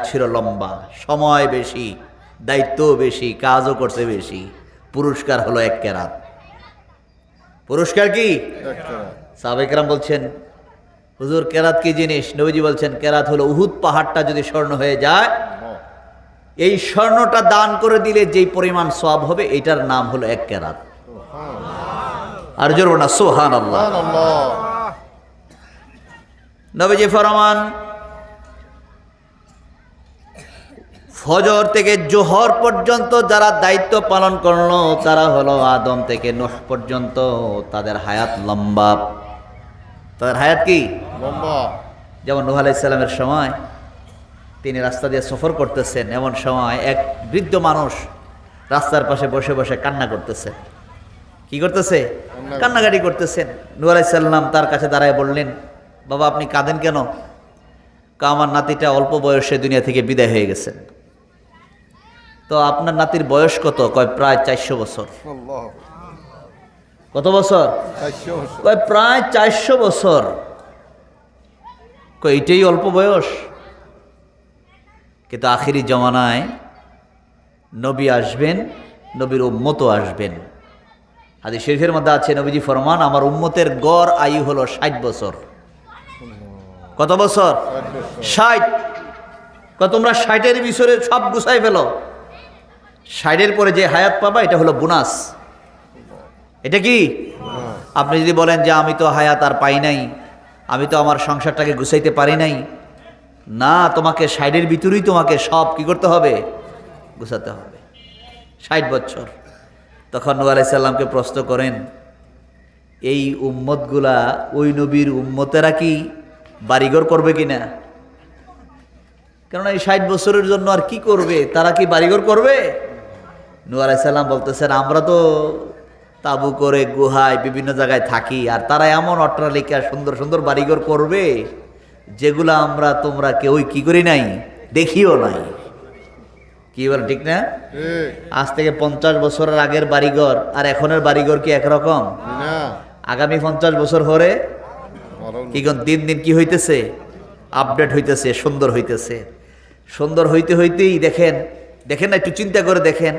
ছিল লম্বা, সময় বেশি, দায়িত্ব বেশি, কাজও করতে বেশি। পুরস্কার হলো 1 কেরাত। পুরস্কার কি? সাহাবায়ে কেরাম বলছেন, হুজুর কেরাত কি জিনিস? নবীজি বলছেন, কেরাত হলো উহুদ পাহাড়টা যদি স্বর্ণ হয়ে যায়, এই স্বর্ণটা দান করে দিলে যেই পরিমাণ সওয়াব হবে, এটার নাম হলো 1 কেরাত। আর জোর না সুবহানাল্লাহ। নবীজি ফরমান, ফজর থেকে জোহর পর্যন্ত যারা দায়িত্ব পালন করলো, তারা হলো আদম থেকে নূহ পর্যন্ত, তাদের হায়াত লম্বা। তাদের হায়াত কি? লম্বা। যেমন নূহ আলাইহিস সালামের সময় তিনি রাস্তা দিয়ে সফর করতেছেন, এমন সময় এক বৃদ্ধ মানুষ রাস্তার পাশে বসে বসে কান্না করতেছেন। কি করতেছে? কান্নাকাটি করতেছেন। নূহ আলাইহিস সালাম তার কাছে দাঁড়ায় বললেন, বাবা আপনি কাঁদেন কেন? আমার নাতিটা অল্প বয়সে দুনিয়া থেকে বিদায় হয়ে গেছেন। তো আপনার নাতির বয়স কত? কয় প্রায় 400 বছর। কত বছর? 400 বছর। কয় প্রায় 400 বছর। কয় এটাই অল্প বয়স? কিন্তু আখিরি জমানায় নবী আসবেন, নবীর উম্মতও আসবেন। হাদিস শরীফের মধ্যে আছে, নবীজি ফরমান, আমার উম্মতের গড় আয়ু হলো 60 বছর। কত বছর? 60। তোমরা 60-এর ভিতরে সব গুছাই ফেলো, 60-এর পরে যে হায়াত পাবা এটা হলো বোনাস। এটা কি? আপনি যদি বলেন যে আমি তো হায়াত আর পাই নাই, আমি তো আমার সংসারটাকে গুছাইতে পারি নাই, না, তোমাকে 60-এর ভিতরেই তোমাকে সব কি করতে হবে? গুছাতে হবে। 60 বছর। তখন নূহ আলাইহিস সালামকে প্রশ্ন করেন, এই উম্মতগুলা ওই নবীর উম্মতেরা কি বাড়িঘর করবে কিনা? কেননা এই 60 বছরের জন্য আর কি করবে? তারা কি বাড়িঘর করবে? নূহ আলাইহিস সালাম বলতেছেন, আমরা তো তাবু করে গুহায় বিভিন্ন জায়গায় থাকি, আর তারা এমন অট্টালিকা সুন্দর সুন্দর বাড়িঘর করবে যেগুলো আমরা তোমরা কেউই কি করি নাই, দেখিও নাই। কি বল ঠিক না? আজ থেকে 50 বছরের আগের বাড়িঘর আর এখনের বাড়িঘর কি একরকম? আগামী 50 বছর পরে কি দিন দিন কি হইতেছে? আপডেট হইতেছে, সুন্দর হইতেছে। সুন্দর হইতে হইতেই দেখেন না, একটু চিন্তা করে দেখেন,